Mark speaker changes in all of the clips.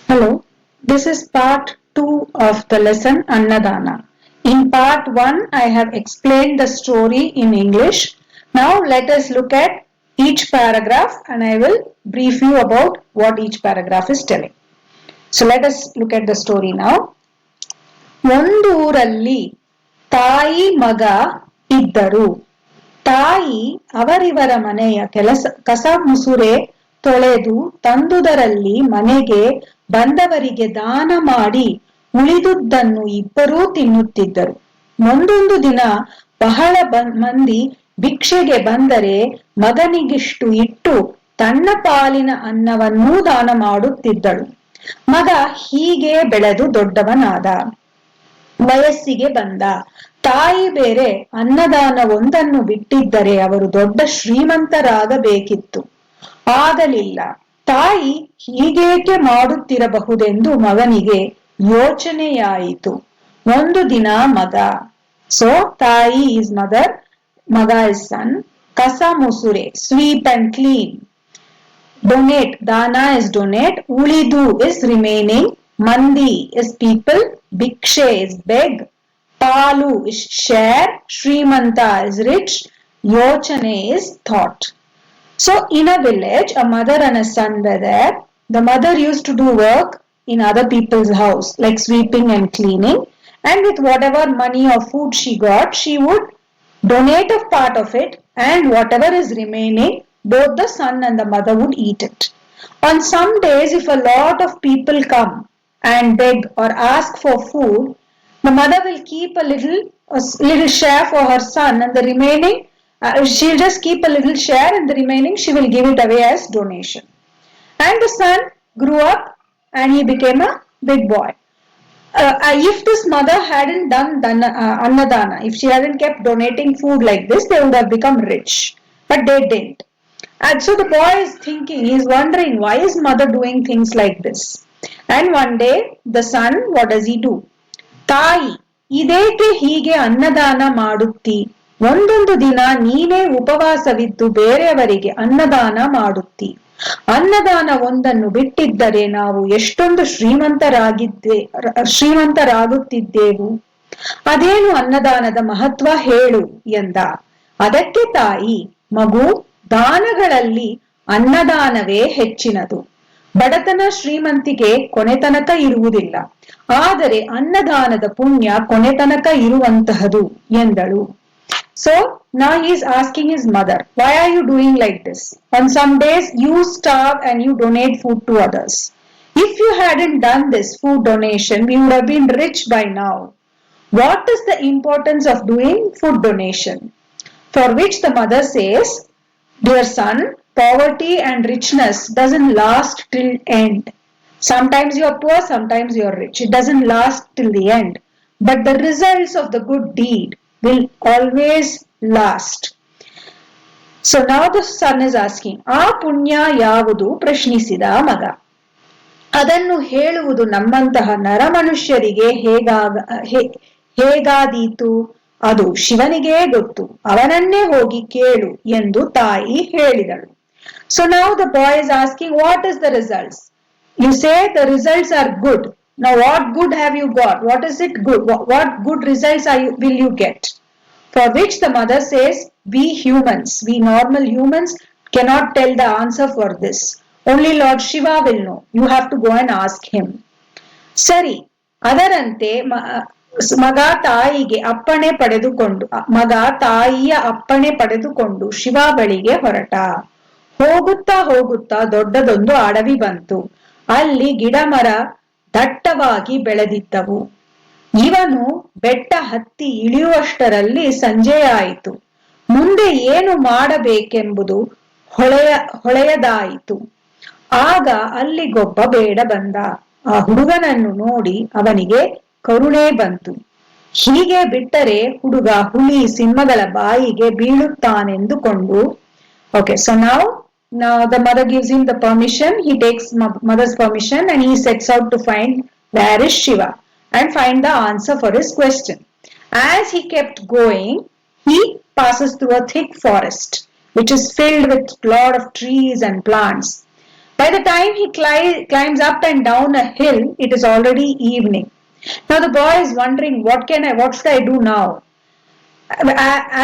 Speaker 1: Hello, this is part 2 of the lesson Annadana. In part 1, I have explained the story in English. Now let us look at each paragraph and I will brief you about what each paragraph is telling. So let us look at the story now. ಒಂದೂರಲ್ಲಿ ತಾಯಿ ಮಗ ಇದ್ದರು. ತಾಯಿ ಅವರಿವರ ಮನೆಯ ಕಸ ಮುಸುರೆ ತೊಳೆದು ತಂದುದರಲ್ಲಿ ಮನೆಗೆ ಬಂದವರಿಗೆ ದಾನ ಮಾಡಿ ಉಳಿದುದನ್ನು ಇಬ್ಬರೂ ತಿನ್ನುತ್ತಿದ್ದರು. ಒಂದೊಂದು ದಿನ ಬಹಳ ಮಂದಿ ಭಿಕ್ಷೆಗೆ ಬಂದರೆ ಮಗನಿಗಿಷ್ಟು ಇಟ್ಟು ತನ್ನ ಪಾಲಿನ ಅನ್ನವನ್ನೂ ದಾನ ಮಾಡುತ್ತಿದ್ದಳು. ಮಗ ಹೀಗೆ ಬೆಳೆದು ದೊಡ್ಡವನಾದ. ವಯಸ್ಸಿಗೆ ಬಂದ. ತಾಯಿ ಬೇರೆ ಅನ್ನದಾನ ಒಂದನ್ನು ಬಿಟ್ಟಿದ್ದರೆ ಅವರು ದೊಡ್ಡ ಶ್ರೀಮಂತರಾಗಬೇಕಿತ್ತು. ಆಗಲಿಲ್ಲ. ತಾಯಿ ಹೀಗೇಕೆ ಮಾಡುತ್ತಿರಬಹುದೆಂದು ಮಗನಿಗೆ ಯೋಚನೆಯಾಯಿತು. ಒಂದು ದಿನ ಮಗ, ಸೊ ತಾಯಿ ಈಸ್ ಮದರ್, ಮಗ ಇಸ್ ಸನ್. ಕಸ ಮುಸುರೆ, ಸ್ವೀಪ್ ಅಂಡ್ ಕ್ಲೀನ್. ಡೊನೇಟ್, ದಾನ ಇಸ್ ಡೊನೇಟ್. ಉಳಿದು is remaining. Mandi is people, Bhikshe is beg, Palu is share, Srimanta is rich, Yochane is thought. So in a village, a mother and a son were there. The mother used to do work in other people's house, like sweeping and cleaning, and with whatever money or food she got, she would donate a part of it, and whatever is remaining, both the son and the mother would eat it. On some days, if a lot of people come and beg or ask for food, the mother will keep a little share for her son, and the remaining she'll just keep a little share, and the remaining she will give it away as donation. And the son grew up and he became a big boy. If this mother hadn't done annadana, if she hadn't kept donating food like this, they would have become rich, but they didn't. And so the boy is thinking, he's wondering, why is mother doing things like this? And one day the son, what does he do? ತಾಯಿ, ಇದೇಕೆ ಹೀಗೆ ಅನ್ನದಾನ ಮಾಡುತ್ತಿ? ಒಂದೊಂದು ದಿನ ನೀನೇ ಉಪವಾಸವಿದ್ದು ಬೇರೆಯವರಿಗೆ ಅನ್ನದಾನ ಮಾಡುತ್ತಿ. ಅನ್ನದಾನ ಒಂದನ್ನು ಬಿಟ್ಟಿದ್ದರೆ ನಾವು ಎಷ್ಟೊಂದು ಶ್ರೀಮಂತರಾಗುತ್ತಿದ್ದೆವು. ಅದೇನು ಅನ್ನದಾನದ ಮಹತ್ವ ಹೇಳು ಎಂದ. ಅದಕ್ಕೆ ತಾಯಿ, ಮಗು, ದಾನಗಳಲ್ಲಿ ಅನ್ನದಾನವೇ ಹೆಚ್ಚಿನದು. ಬಡತನ ಶ್ರೀಮಂತಿಗೆ ಕೊನೆತನಕ ಇರುವುದಿಲ್ಲ, ಆದರೆ ಅನ್ನದಾನದ ಪುಣ್ಯ ಕೊನೆತನಕ ಇರುವಂತಹದು ಎಂದಳು. So now he is asking his mother, why are you doing like this? On some days you starve and you donate food to others. If you hadn't done this food donation, we would have been rich by now. What is the importance of doing food donation? For which the mother says, dear son, poverty and richness doesn't last till end. Sometimes you are poor, sometimes you are rich. It doesn't last till the end. But the results of the good deed will always last. So now the son is asking, ಆ ಪುಣ್ಯ ಯಾವುದು? ಪ್ರಶ್ನಿಸಿದ ಮಗ. ಅದನ್ನು ಹೇಳುವುದು ನಮ್ಮಂತಹ ನರಮನುಷ್ಯರಿಗೆ ಹೇಗಾದೀತು? ಅದು ಶಿವನಿಗೇ ಗೊತ್ತು, ಅವನನ್ನೇ ಹೋಗಿ ಕೇಳು ಎಂದು ತಾಯಿ ಹೇಳಿದಳು. So now the boy is asking, what is the results? You say the results are good. Now what good have you got? What is it good? What good results will you get? For which the mother says, we humans, we normal humans cannot tell the answer for this. Only Lord Shiva will know. You have to go and ask him. Sari, ಅದರಂತೆ ಮಗ ತಾಯಿಯ ಅಪ್ಪಣೆ ಪಡೆದುಕೊಂಡು ಶಿವ ಬಳಿಗೆ ಹೊರಟ. ಹೋಗುತ್ತಾ ಹೋಗುತ್ತಾ ದೊಡ್ಡದೊಂದು ಅಡವಿ ಬಂತು. ಅಲ್ಲಿ ಗಿಡ ಮರ ದಟ್ಟವಾಗಿ ಬೆಳೆದಿದ್ದವು. ಇವನು ಬೆಟ್ಟ ಹತ್ತಿ ಇಳಿಯುವಷ್ಟರಲ್ಲಿ ಸಂಜೆಯಾಯಿತು. ಮುಂದೆ ಏನು ಮಾಡಬೇಕೆಂಬುದು ಹೊಳೆಯದಾಯಿತು. ಆಗ ಅಲ್ಲಿಗೊಬ್ಬ ಬೇಡ ಬಂದ. ಆ ಹುಡುಗನನ್ನು ನೋಡಿ ಅವನಿಗೆ ಕರುಣೆ ಬಂತು. ಹೀಗೆ ಬಿಟ್ಟರೆ ಹುಡುಗ ಹುಲಿ ಸಿಂಹಗಳ ಬಾಯಿಗೆ ಬೀಳುತ್ತಾನೆಂದುಕೊಂಡು. Okay, so now the mother gives him the permission. He takes mother's permission and he sets out to find where is Shiva and find the answer for his question. As he kept going, he passes through a thick forest which is filled with lot of trees and plants. By the time he climbs up and down a hill, it is already evening. Now the boy is wondering, what should I do now?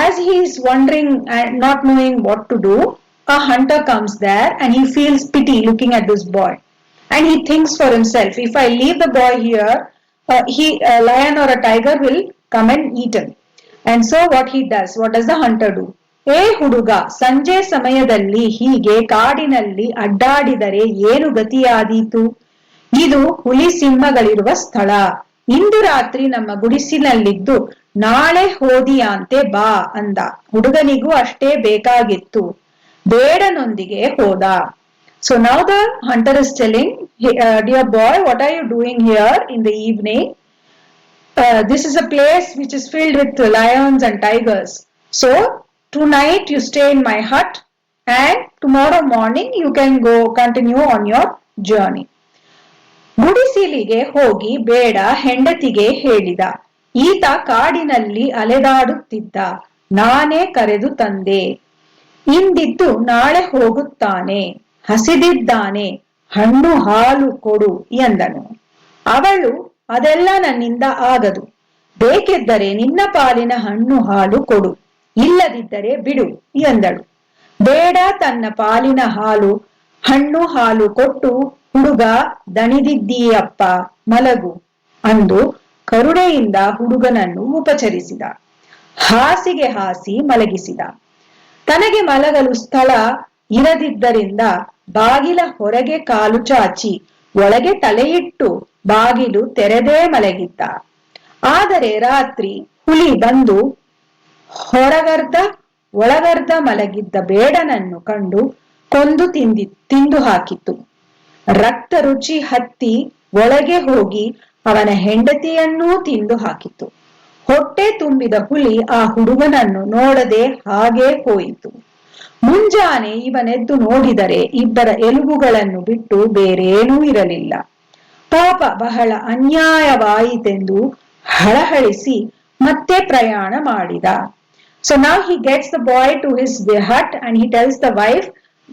Speaker 1: As he is wondering and not knowing what to do, a hunter comes there and he feels pity looking at this boy. And he thinks for himself, if I leave the boy here, a lion or a tiger will come and eat him. And so what does the hunter do? ಏ ಹುಡುಗ, ಸಂಜೆ ಸಮಯದಲ್ಲಿ ಹೀಗೆ ಕಾಡಿನಲ್ಲಿ ಅಡ್ಡಾಡಿದರೆ ಏನು ಗತಿಯಾದೀತು? ಇದು ಹುಲಿ ಸಿಂಹಗಳಿರುವ ಸ್ಥಳ. ಇಂದು ರಾತ್ರಿ ನಮ್ಮ ಗುಡಿಸಿನಲ್ಲಿದ್ದು ನಾಳೆ ಹೋದಿಯಾಂತೆ ಬಾ ಅಂದ. ಹುಡುಗನಿಗೂ ಅಷ್ಟೇ ಬೇಕಾಗಿತ್ತು. ಬೇಡನೊಂದಿಗೆ ಹೋದ. So now the hunter is telling, dear boy, what are you doing here in the evening? This is a place which is filled with lions and tigers. So tonight you stay in my hut and tomorrow morning you can go continue on your journey. ಗುಡಿಸಿಲಿಗೆ ಹೋಗಿ ಬೇಡ ಹೆಂಡತಿಗೆ ಹೇಳಿದ. ಈತ ಕಾಡಿನಲ್ಲಿ ಅಲೆದಾಡುತ್ತಿದ್ದ. ನಾನೇ ಕರೆದು ತಂದೆ. ಇಂದಿದ್ದು ನಾಳೆ ಹೋಗುತ್ತಾನೆ. ಹಸಿದಿದ್ದಾನೆ. ಹಣ್ಣು ಹಾಲು ಕೊಡು ಎಂದನು. ಅವಳು, ಅದೆಲ್ಲ ನನ್ನಿಂದ ಆಗದು. ಬೇಕಿದ್ದರೆ ನಿನ್ನ ಪಾಲಿನ ಹಣ್ಣು ಹಾಲು ಕೊಡು, ಇಲ್ಲದಿದ್ದರೆ ಬಿಡು ಎಂದಳು. ಬೇಡ ತನ್ನ ಪಾಲಿನ ಹಣ್ಣು ಹಾಲು ಕೊಟ್ಟು, ಹುಡುಗ ದಣಿದಿದ್ದೀಯಪ್ಪ ಮಲಗು ಅಂದು ಕರುಣೆಯಿಂದ ಹುಡುಗನನ್ನು ಉಪಚರಿಸಿದ. ಹಾಸಿಗೆ ಹಾಸಿ ಮಲಗಿಸಿದ. ತನಗೆ ಮಲಗಲು ಸ್ಥಳ ಇರದಿದ್ದರಿಂದ ಬಾಗಿಲ ಹೊರಗೆ ಕಾಲು ಚಾಚಿ ಒಳಗೆ ತಲೆಯಿಟ್ಟು ಬಾಗಿಲು ತೆರೆದೇ ಮಲಗಿದ್ದ. ಆದರೆ ರಾತ್ರಿ ಹುಲಿ ಬಂದು ಒಳಗರ್ಧ ಮಲಗಿದ್ದ ಬೇಡನನ್ನು ಕಂಡು ಕೊಂದು ತಿಂದು ಹಾಕಿತು. ರಕ್ತ ರುಚಿ ಹತ್ತಿ ಒಳಗೆ ಹೋಗಿ ಅವನ ಹೆಂಡತಿಯನ್ನೂ ತಿಂದು ಹಾಕಿತು. ಹೊಟ್ಟೆ ತುಂಬಿದ ಹುಲಿ ಆ ಹುಡುಗನನ್ನು ನೋಡದೆ ಹಾಗೇ ಹೋಯಿತು. ಮುಂಜಾನೆ ಇವನೆದ್ದು ನೋಡಿದರೆ ಇಬ್ಬರ ಎಲುಬುಗಳನ್ನು ಬಿಟ್ಟು ಬೇರೇನೂ ಇರಲಿಲ್ಲ. ಪಾಪ ಬಹಳ ಅನ್ಯಾಯವಾಯಿತೆಂದು ಹಳಹಳಿಸಿ ಮತ್ತೆ ಪ್ರಯಾಣ ಮಾಡಿದ. So now he gets the boy to his hut and he tells the wife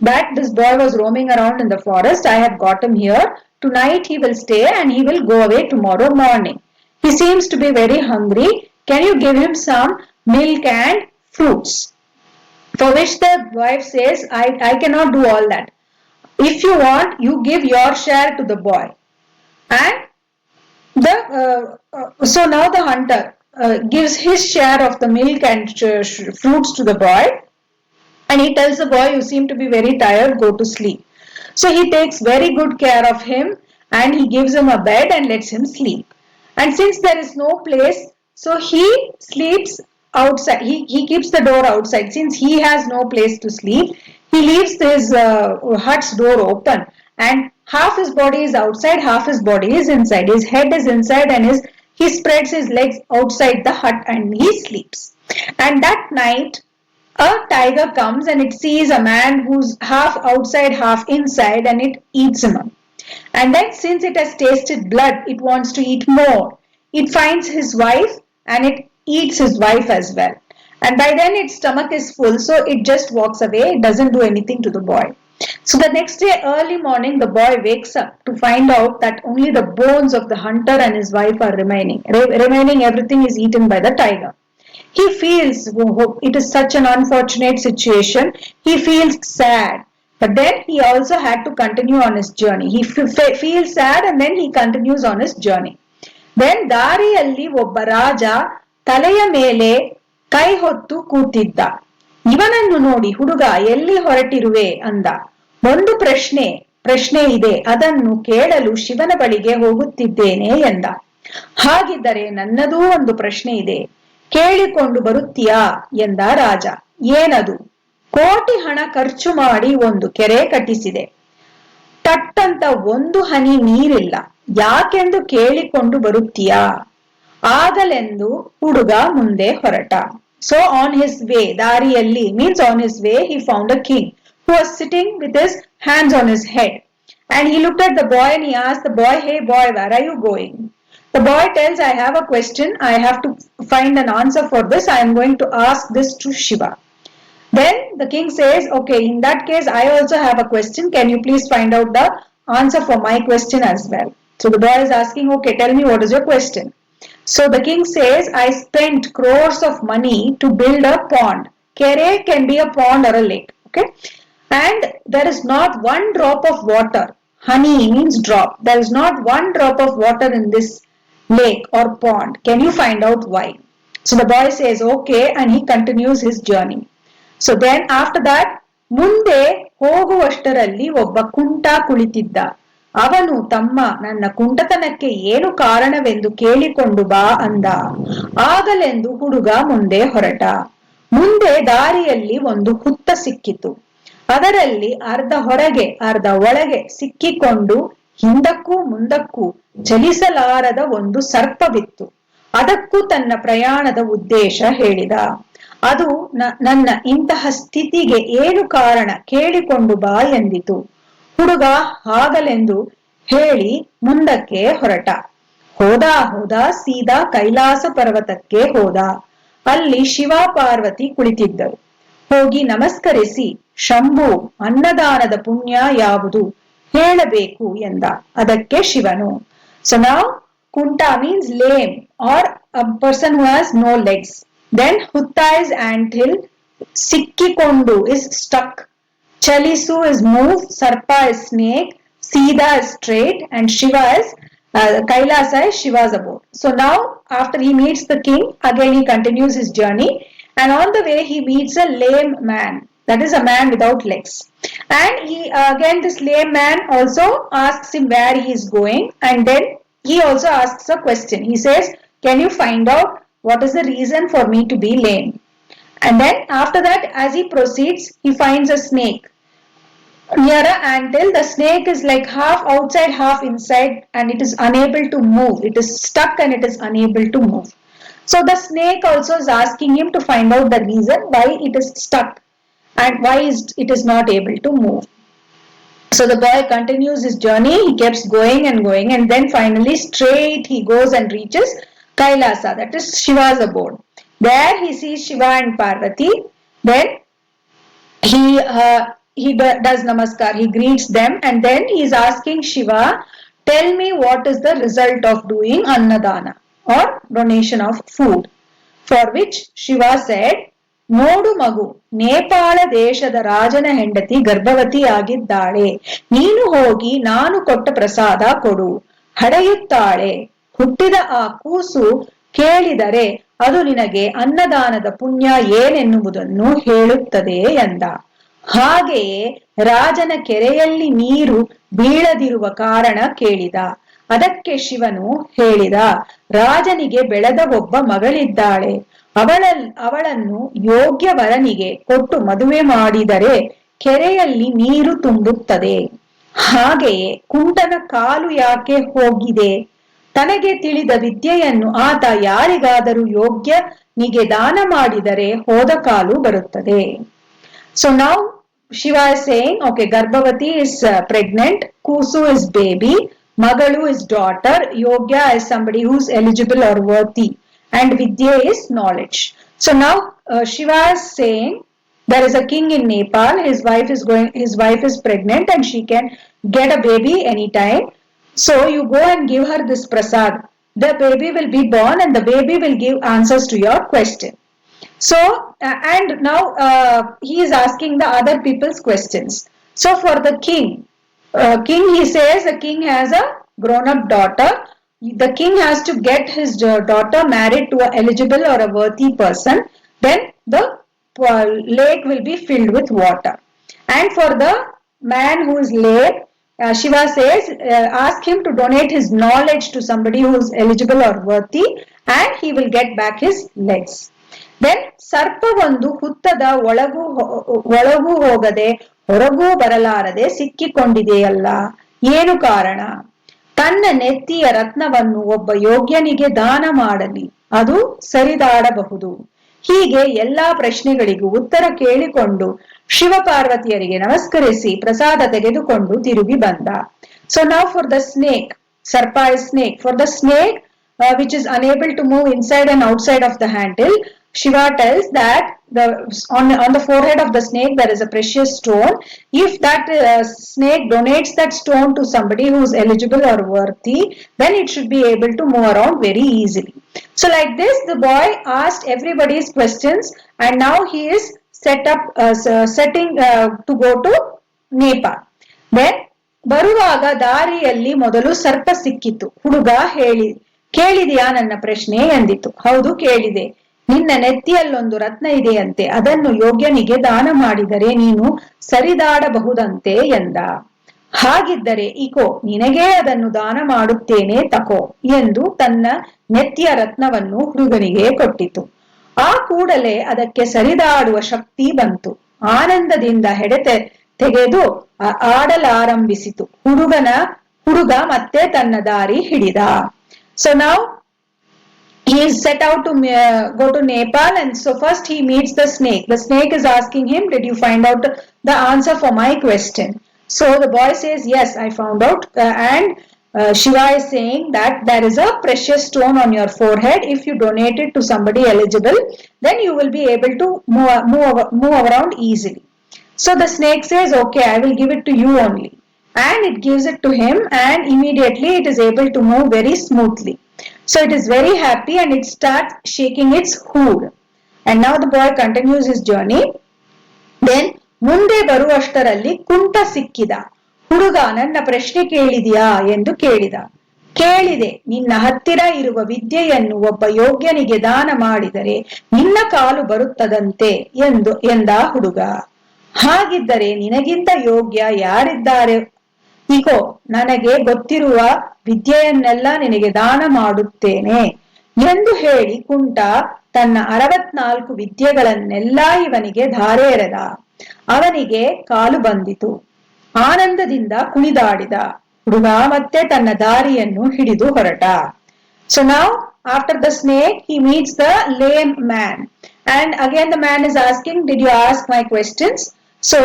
Speaker 1: that this boy was roaming around in the forest. I have got him here. Tonight he will stay and he will go away tomorrow morning. He seems to be very hungry. Can you give him some milk and fruits? For which the wife says, I cannot do all that. If you want, you give your share to the boy. And so now the hunter gives his share of the milk and fruits to the boy. And he tells the boy, you seem to be very tired, go to sleep. So he takes very good care of him and he gives him a bed and lets him sleep. And since there is no place, so he sleeps outside. He keeps the door outside. Since he has no place to sleep, he leaves his hut's door open. And half his body is outside, half his body is inside. His head is inside and he spreads his legs outside the hut and he sleeps. And that night, a tiger comes and it sees a man who's half outside, half inside, and it eats him up. And then since it has tasted blood, it wants to eat more. It finds his wife and it eats his wife as well. And by then its stomach is full, so it just walks away. It doesn't do anything to the boy. So the next day early morning, the boy wakes up to find out that only the bones of the hunter and his wife are remaining. Everything is eaten by the tiger. He feels it is such an unfortunate situation. He feels sad. But then he also had to continue on his journey. He feels sad and then he continues on his journey. Then ದಾರಿಯಲ್ಲಿ ಒಬ್ಬ ರಾಜ ತಲೆಯ ಮೇಲೆ ಕೈ ಹೊತ್ತು ಕೂತಿದ್ದ. ಇವನನ್ನು ನೋಡಿ ಹುಡುಗ ಎಲ್ಲಿ ಹೊರಟಿರುವೆ ಅಂದ. ಒಂದು ಪ್ರಶ್ನೆ ಇದೆ, ಅದನ್ನು ಕೇಳಲು ಶಿವನ ಬಳಿಗೆ ಹೋಗುತ್ತಿದ್ದೇನೆ ಎಂದ. ಹಾಗಿದ್ದರೆ ನನ್ನದೂ ಒಂದು ಪ್ರಶ್ನೆ ಇದೆ, ಕೇಳಿಕೊಂಡು ಬರುತ್ತೀಯಾ ಎಂದ ರಾಜ. ಏನದು? ಕೋಟಿ ಹಣ ಖರ್ಚು ಮಾಡಿ ಒಂದು ಕೆರೆ ಕಟ್ಟಿಸಿದೆ. ತಟ್ಟಂತ ಒಂದು ಹನಿ ನೀರಿಲ್ಲ. ಯಾಕೆಂದು ಕೇಳಿಕೊಂಡು ಬರುತ್ತೀಯಾ? ಆಗಲೆಂದು ಹುಡುಗ ಮುಂದೆ ಹೊರಟ. So on his way, ದಾರಿಯಲ್ಲಿ means on his way, he found a king who was sitting with his hands on his head. And he looked at the boy and he asked the boy, hey boy, where are you going? The boy tells, I have a question. I have to find an answer for this. I am going to ask this to Shiva. Then the king says, okay, in that case, I also have a question. Can you please find out the answer for my question as well? So the boy is asking, okay, tell me what is your question. So the king says, I spent crores of money to build a pond. Kere can be a pond or a lake. Okay. And there is not one drop of water. Honey means drop. There is not one drop of water in this lake or pond. Can you find out why? So the boy says, okay, and he continues his journey. So then after that, ಮುಂದೆ ಹೋಗುವಷ್ಟರಲ್ಲಿ ಒಬ್ಬ ಕುಂಟ ಕುಳಿತಿದ್ದ. ಅವನು ತಮ್ಮ ನನ್ನ ಕುಂಟತನಕ್ಕೆ ಏನು ಕಾರಣವೆಂದು ಕೇಳಿಕೊಂಡು ಬಾ ಅಂದ. ಆಗಲೆಂದು ಹುಡುಗ ಮುಂದೆ ಹೊರಟ. ಮುಂದೆ ದಾರಿಯಲ್ಲಿ ಒಂದು ಹುತ್ತ ಸಿಕ್ಕಿತು. ಅದರಲ್ಲಿ ಅರ್ಧ ಹೊರಗೆ ಅರ್ಧ ಒಳಗೆ ಸಿಕ್ಕಿಕೊಂಡು ಹಿಂದಕ್ಕೂ ಮುಂದಕ್ಕೂ ಚಲಿಸಲಾರದ ಒಂದು ಸರ್ಪವಿತ್ತು. ಅದಕ್ಕೂ ತನ್ನ ಪ್ರಯಾಣದ ಉದ್ದೇಶ ಹೇಳಿದ. ಅದು ನನ್ನ ಇಂತಹ ಸ್ಥಿತಿಗೆ ಏನು ಕಾರಣ ಕೇಳಿಕೊಂಡು ಬಾ ಎಂದಿತು. ಹುಡುಗ ಹಾಗಲೆಂದು ಹೇಳಿ ಮುಂದಕ್ಕೆ ಹೊರಟ. ಹೋದ ಸೀದಾ ಕೈಲಾಸ ಪರ್ವತಕ್ಕೆ ಹೋದ. ಅಲ್ಲಿ ಶಿವ ಪಾರ್ವತಿ ಕುಳಿತಿದ್ದರು. ಹೋಗಿ ನಮಸ್ಕರಿಸಿ, ಶಂಭು, ಅನ್ನದಾನದ ಪುಣ್ಯ ಯಾವುದು ಹೇಳಬೇಕು ಎಂದ. ಅದಕ್ಕೆ ಶಿವನು, ಸೊ ನಾವು ಕುಂಟ means lame or a person who has no legs. Then hutta is anthill, sikkikondu is stuck, chalisu is move, sarpa is snake, sida is straight, and shiva is kailasa is Shiva's abode. So now after he meets the king, again he continues his journey, and on the way he meets a lame man, that is a man without legs. And he again this lame man also asks him where he is going, and then he also asks a question. He says, can you find out what is the reason for me to be lame? And then after that, as he proceeds, he finds a snake near an anthill. The snake is like half outside, half inside, and it is unable to move. It is stuck and it is unable to move. So the snake also is asking him to find out the reason why it is stuck and why it is not able to move. So the boy continues his journey. He keeps going and going, and then finally straight he goes and reaches Kailasa, that is Shiva's abode. There he sees Shiva and Parvati. Then he does namaskar. He greets them, and then he is asking Shiva, tell me what is the result of doing annadana or donation of food. For which Shiva said, ನೋಡು ಮಗು, ನೇಪಾಳ ದೇಶದ ರಾಜನ ಹೆಂಡತಿ ಗರ್ಭವತಿ ಆಗಿದ್ದಾಳೆ. ನೀನು ಹೋಗಿ ನಾನು ಕೊಟ್ಟ ಪ್ರಸಾದ ಕೊಡು. ಹಡೆಯುತ್ತಾಳೆ. ಹುಟ್ಟಿದ ಆ ಕೂಸು ಕೇಳಿದರೆ ಅದು ನಿನಗೆ ಅನ್ನದಾನದ ಪುಣ್ಯ ಏನೆನ್ನುವುದನ್ನು ಹೇಳುತ್ತದೆ ಎಂದ. ಹಾಗೆಯೇ ರಾಜನ ಕೆರೆಯಲ್ಲಿ ನೀರು ಬೀಳದಿರುವ ಕಾರಣ ಕೇಳಿದ. ಅದಕ್ಕೆ ಶಿವನು ಹೇಳಿದ, ರಾಜನಿಗೆ ಬೆಳೆದ ಒಬ್ಬ ಮಗಳಿದ್ದಾಳೆ. ಅವಳನ್ನು ಯೋಗ್ಯ ವರನಿಗೆ ಕೊಟ್ಟು ಮದುವೆ ಮಾಡಿದರೆ ಕೆರೆಯಲ್ಲಿ ನೀರು ತುಂಬುತ್ತದೆ. ಹಾಗೆಯೇ ಕುಂಟನ ಕಾಲು ಯಾಕೆ ಹೋಗಿದೆ? ತನಗೆ ತಿಳಿದ ವಿದ್ಯೆಯನ್ನು ಆತ ಯಾರಿಗಾದರೂ ಯೋಗ್ಯನಿಗೆ ದಾನ ಮಾಡಿದರೆ ಹೋದ ಕಾಲು ಬರುತ್ತದೆ. So now Shiva is saying, okay, Garbhavati is pregnant, Kusu is baby, Magalu is daughter, Yogya is somebody who is eligible or worthy, and Vidya is knowledge. So now Shiva is saying, there is a king in Nepal, his wife is pregnant and she can get a baby anytime. So you go and give her this prasad. The baby will be born and the baby will give answers to your question. So, and now he is asking the other people's questions. So for the king, he says the king has a grown-up daughter. The king has to get his daughter married to an eligible or a worthy person. Then the lake will be filled with water. And for the man who is lame, Shiva says, ask him to donate his knowledge to somebody who is eligible or worthy, and he will get back his legs. Then ಸರ್ಪವೊಂದು ಹುತ್ತದ ಒಳಗೂ ಹೋಗದೆ ಹೊರಗೂ ಬರಲಾರದೆ ಸಿಕ್ಕಿಕೊಂಡಿದೆಯಲ್ಲ, ಏನು ಕಾರಣ? ತನ್ನ ನೆತ್ತಿಯ ರತ್ನವನ್ನು ಒಬ್ಬ ಯೋಗ್ಯನಿಗೆ ದಾನ ಮಾಡಲಿ, ಅದು ಸರಿದಾಡಬಹುದು. ಹೀಗೆ ಎಲ್ಲಾ ಪ್ರಶ್ನೆಗಳಿಗೂ ಉತ್ತರ ಕೇಳಿಕೊಂಡು ಶಿವ ಪಾರ್ವತಿಯರಿಗೆ ನಮಸ್ಕರಿಸಿ ಪ್ರಸಾದ ತೆಗೆದುಕೊಂಡು ತಿರುಗಿ ಬಂದ. So now for the snake, Sarpa is snake. For the snake which is unable to move inside and outside of the handle, Shiva tells that on the forehead of the snake there is a precious stone. If that snake donates that stone to somebody who is eligible or worthy, then it should be able to move around very easily. So like this, the boy asked everybody's questions, and now he is setting to go to Nepal. Then ಬರುವಾಗ ದಾರಿಯಲ್ಲಿ ಮೊದಲು ಸರ್ಪ ಸಿಕ್ಕಿತು. ಹುಡುಗ ಕೇಳಿದೆಯಾ ನನ್ನ ಪ್ರಶ್ನೆ ಎಂದಿತು. ಹೌದು, ಕೇಳಿದೆ. ನಿನ್ನ ನೆತ್ತಿಯಲ್ಲೊಂದು ರತ್ನ ಇದೆಯಂತೆ, ಅದನ್ನು ಯೋಗ್ಯನಿಗೆ ದಾನ ಮಾಡಿದರೆ ನೀನು ಸರಿದಾಡಬಹುದಂತೆ ಎಂದ. ಹಾಗಿದ್ದರೆ ಇಕೋ, ನಿನಗೇ ಅದನ್ನು ದಾನ ಮಾಡುತ್ತೇನೆ, ತಕೋ ಎಂದು ತನ್ನ ನೆತ್ತಿಯ ರತ್ನವನ್ನು ಹುಡುಗನಿಗೆ ಕೊಟ್ಟಿತು. ಆ ಕೂಡಲೇ ಅದಕ್ಕೆ ಸರಿದಾಡುವ ಶಕ್ತಿ ಬಂತು. ಆನಂದದಿಂದ ಹೆಡೆತೆ ತೆಗೆದು ಆಡಲಾರಂಭಿಸಿತು. ಹುಡುಗ ಮತ್ತೆ ತನ್ನ ದಾರಿ ಹಿಡಿದ. So now he is set out to go to Nepal, and so first he meets the snake. The snake is asking him, did you find out the answer for my question? So the boy says, yes, I found out, and Shiva is saying that there is a precious stone on your forehead. If you donate it to somebody eligible, then you will be able to move around easily. So the snake says, okay, I will give it to you only. And it gives it to him, and immediately it is able to move very smoothly. So it is very happy, and it starts shaking its hood. And now the boy continues his journey. Then ಮುಂದೆ ಬರುವಷ್ಟರಲ್ಲಿ ಕುಂಟ ಸಿಕ್ಕಿದ. ಹುಡುಗ ನನ್ನ ಪ್ರಶ್ನೆ ಕೇಳಿದೆಯಾ ಎಂದು ಕೇಳಿದ. ಕೇಳಿದೆ. ನಿನ್ನ ಹತ್ತಿರ ಇರುವ ವಿದ್ಯೆಯನ್ನು ಒಬ್ಬ ಯೋಗ್ಯನಿಗೆ ದಾನ ಮಾಡಿದರೆ ನಿನ್ನ ಕಾಲು ಬರುತ್ತದಂತೆ ಎಂದ ಹುಡುಗ. ಹಾಗಿದ್ದರೆ ನಿನಗಿಂತ ಯೋಗ್ಯ ಯಾರಿದ್ದಾರೆ? ಇಗೋ, ನನಗೆ ಗೊತ್ತಿರುವ ವಿದ್ಯೆಯನ್ನೆಲ್ಲ ನಿನಗೆ ದಾನ ಮಾಡುತ್ತೇನೆ ಎಂದು ಹೇಳಿ ಕುಂಟ ತನ್ನ 64 ವಿದ್ಯೆಗಳನ್ನೆಲ್ಲ ಇವನಿಗೆ ಧಾರೆ ಎರೆದ. ಅವನಿಗೆ ಕಾಲು ಬಂದಿತು. ಆನಂದದಿಂದ ಕುಣಿದಾಡಿದ. ಹುಡುಗ ಮತ್ತೆ ತನ್ನ ದಾರಿಯನ್ನು ಹಿಡಿದು ಹೊರಟ. So now, after the snake, he meets the lame man. And again the man is asking, did you ask my questions? So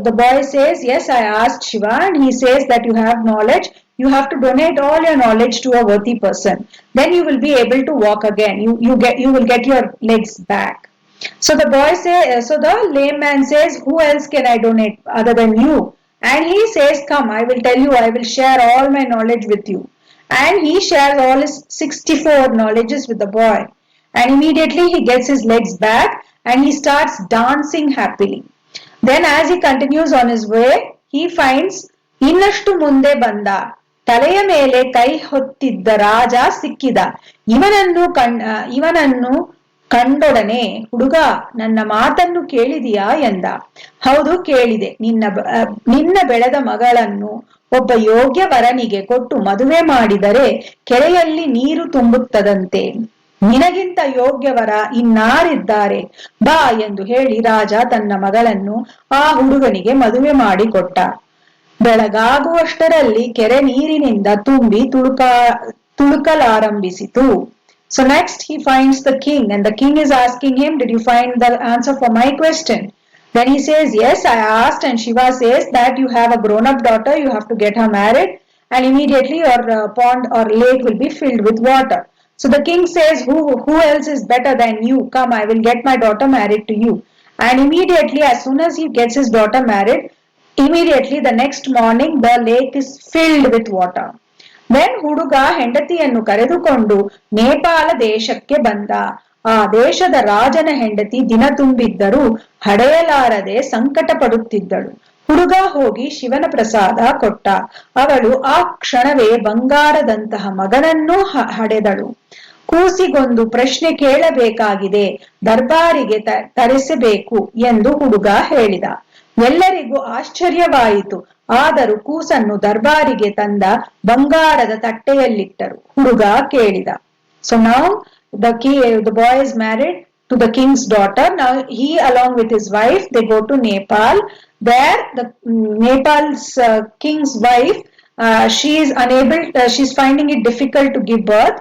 Speaker 1: the boy says, yes, I asked Shiva, and he says that you have knowledge. You have to donate all your knowledge to a worthy person. Then you will be able to walk again. You will get your legs back. So the lame man says, who else can I donate other than you? And he says, come, I will tell you, I will share all my knowledge with you. And he shares all his 64 knowledges with the boy. And immediately he gets his legs back and he starts dancing happily. Then as he continues on his way, he finds ಇನ್ನಷ್ಟು ಮುಂದೆ ಬಂದ. ತಲೆಯ ಮೇಲೆ ಕೈ ಹೊತ್ತಿದ್ದ ರಾಜ ಸಿಕ್ಕಿದ. ಇವನನ್ನು ಕಂಡೊಡನೆ ಹುಡುಗ ನನ್ನ ಮಾತನ್ನು ಕೇಳಿದೆಯಾ ಎಂದ. ಹೌದು, ಕೇಳಿದೆ. ನಿನ್ನ ಬೆಳೆದ ಮಗಳನ್ನು ಒಬ್ಬ ಯೋಗ್ಯ ವರನಿಗೆ ಕೊಟ್ಟು ಮದುವೆ ಮಾಡಿದರೆ ಕೆರೆಯಲ್ಲಿ ನೀರು ತುಂಬುತ್ತದಂತೆ. ನಿನಗಿಂತ ಯೋಗ್ಯವರ ಇನ್ನಾರಿದ್ದಾರೆ, ಬಾ ಎಂದು ಹೇಳಿ ರಾಜ ತನ್ನ ಮಗಳನ್ನು ಆ ಹುಡುಗನಿಗೆ ಮದುವೆ ಮಾಡಿಕೊಟ್ಟ. ಬೆಳಗಾಗುವಷ್ಟರಲ್ಲಿ ಕೆರೆ ನೀರಿನಿಂದ ತುಂಬಿ ತುಳುಕಲಾರಂಭಿಸಿತು. So next he finds the king, and the king is asking him, did you find the answer for my question? Then he says, yes, I asked, and Shiva says that you have a grown-up daughter, you have to get her married, and immediately your pond or lake will be filled with water. So the king says, who else is better than you? Come, I will get my daughter married to you. And immediately, as soon as he gets his daughter married, immediately the next morning the lake is filled with water. Then ಹುಡುಗ ಹೆಂಡತಿಯನ್ನು ಕರೆದುಕೊಂಡು ನೇಪಾಳ ದೇಶಕ್ಕೆ ಬಂದ. ಆ ದೇಶದ ರಾಜನ ಹೆಂಡತಿ ದಿನ ತುಂಬಿದ್ದರೂ ಹಡೆಯಲಾರದೆ ಸಂಕಟ ಪಡುತ್ತಿದ್ದಳು. ಹುಡುಗ ಹೋಗಿ ಶಿವನ ಪ್ರಸಾದ ಕೊಟ್ಟ. ಅವಳು ಆ ಕ್ಷಣವೇ ಬಂಗಾರದಂತಹ ಮಗನನ್ನೂ ಹಡೆದಳು. ಕೂಸಿಗೊಂದು ಪ್ರಶ್ನೆ ಕೇಳಬೇಕಾಗಿದೆ, ದರ್ಬಾರಿಗೆ ತರಿಸಬೇಕು ಎಂದು ಹುಡುಗ ಹೇಳಿದ. ಎಲ್ಲರಿಗೂ ಆಶ್ಚರ್ಯವಾಯಿತು. ಆದರೂ ಕೂಸನ್ನು ದರ್ಬಾರಿಗೆ ತಂದ ಬಂಗಾರದ ತಟ್ಟೆಯಲ್ಲಿಟ್ಟರು. ಹುಡುಗ ಕೇಳಿದ. So now the boy is married to the king's daughter. Now he along with his wife, they go to Nepal. There the Nepal's king's wife, she's finding it difficult to give birth.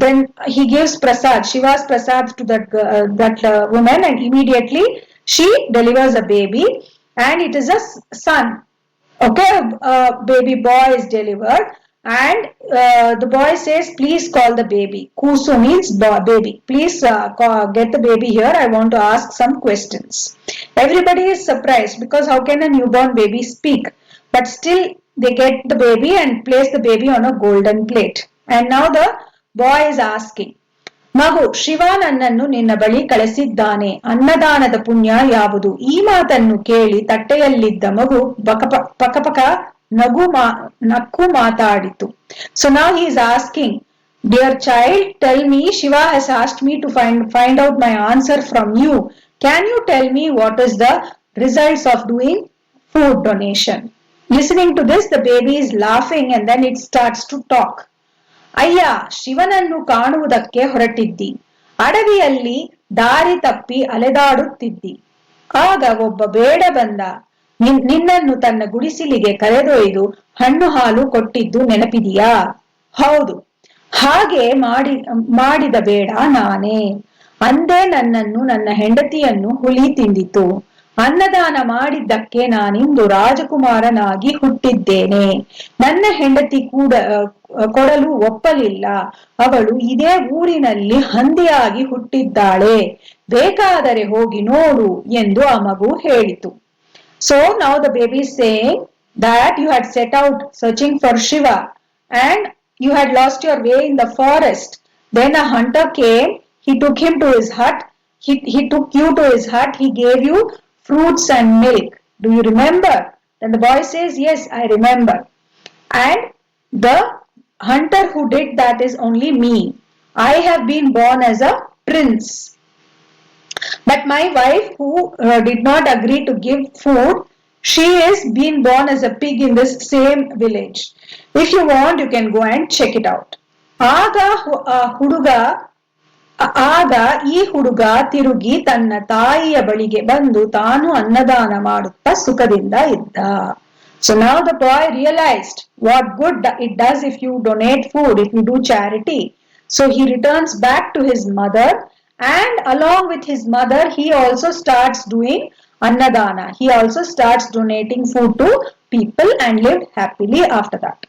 Speaker 1: Then he gives prasad, Shiva's prasad to that woman, and immediately she delivers a baby, and it is a son. Okay, baby boy is delivered. And the boy says, please call the baby. Kusu means baby. Please get the baby here. I want to ask some questions. Everybody is surprised because how can a newborn baby speak? But still they get the baby and place the baby on a golden plate. And now the boy is asking, ಮಗು ಶಿವ ನನ್ನನ್ನು ನಿನ್ನ ಬಳಿ ಕಳಿಸಿದ್ದಾನೆ ಅನ್ನದಾನದ ಪುಣ್ಯ ಯಾವುದು ಈ ಮಾತನ್ನು ಕೇಳಿ ತಟ್ಟೆಯಲ್ಲಿದ್ದ ಮಗು ಪಕಪಕ ನಕ್ಕು ಮಾತಾಡಿತು. So now he is asking, dear child, tell me, Shiva has asked me to find out my answer from you. Can you tell me what is the results of doing food donation? Listening to this, the baby is laughing and then it starts to talk. ಅಯ್ಯ, ಶಿವನನ್ನು ಕಾಣುವುದಕ್ಕೆ ಹೊರಟಿದ್ದಿ, ಅಡವಿಯಲ್ಲಿ ದಾರಿ ತಪ್ಪಿ ಅಲೆದಾಡುತ್ತಿದ್ದಿ. ಆಗ ಒಬ್ಬ ಬೇಡ ಬಂದ, ನಿನ್ನನ್ನು ತನ್ನ ಗುಡಿಸಿಲಿಗೆ ಕರೆದೊಯ್ದು ಹಣ್ಣು ಹಾಲು ಕೊಟ್ಟಿದ್ದು ನೆನಪಿದೆಯಾ? ಹೌದು, ಹಾಗೆ ಮಾಡಿದ ಬೇಡ ನಾನೇ. ಅಂದೇ ನನ್ನನ್ನು ನನ್ನ ಹೆಂಡತಿಯನ್ನು ಹುಲಿ ತಿಂದಿತು. ಅನ್ನದಾನ ಮಾಡಿದ್ದಕ್ಕೆ ನಾನಿಂದು ರಾಜಕುಮಾರನಾಗಿ ಹುಟ್ಟಿದ್ದೇನೆ. ನನ್ನ ಹೆಂಡತಿ ಕೊಡಲು ಒಪ್ಪಲಿಲ್ಲ. ಅವಳು ಇದೇ ಊರಿನಲ್ಲಿ ಹಂದಿಯಾಗಿ ಹುಟ್ಟಿದ್ದಾಳೆ. ಬೇಕಾದರೆ ಹೋಗಿ ನೋಡು ಎಂದು ಆ ಮಗು ಹೇಳಿತು. So now the baby is saying that you had set out searching for Shiva and you had lost your way in the forest. Then a hunter came, he took him to his hut. He took you to his hut, he gave you fruits and milk. Do you remember? Then the boy says, yes, I remember. And the hunter who did that is only me. I have been born as a prince. But my wife, who did not agree to give food, she is being born as a pig in this same village. If you want, you can go and check it out. ಆಗ ಈ ಹುಡುಗ ತಿರುಗಿ ತನ್ನ ತಾಯಿಯ ಬಳಿಗೆ ಬಂದು ತಾನು ಅನ್ನದಾನ ಮಾಡುತ್ತಾ ಸುಖದಿಂದ ಇದ್ದ. So now the boy realized what good it does if you donate food, if you do charity. So he returns back to his mother, and along with his mother he also starts doing annadana. He also starts donating food to people and lived happily after that.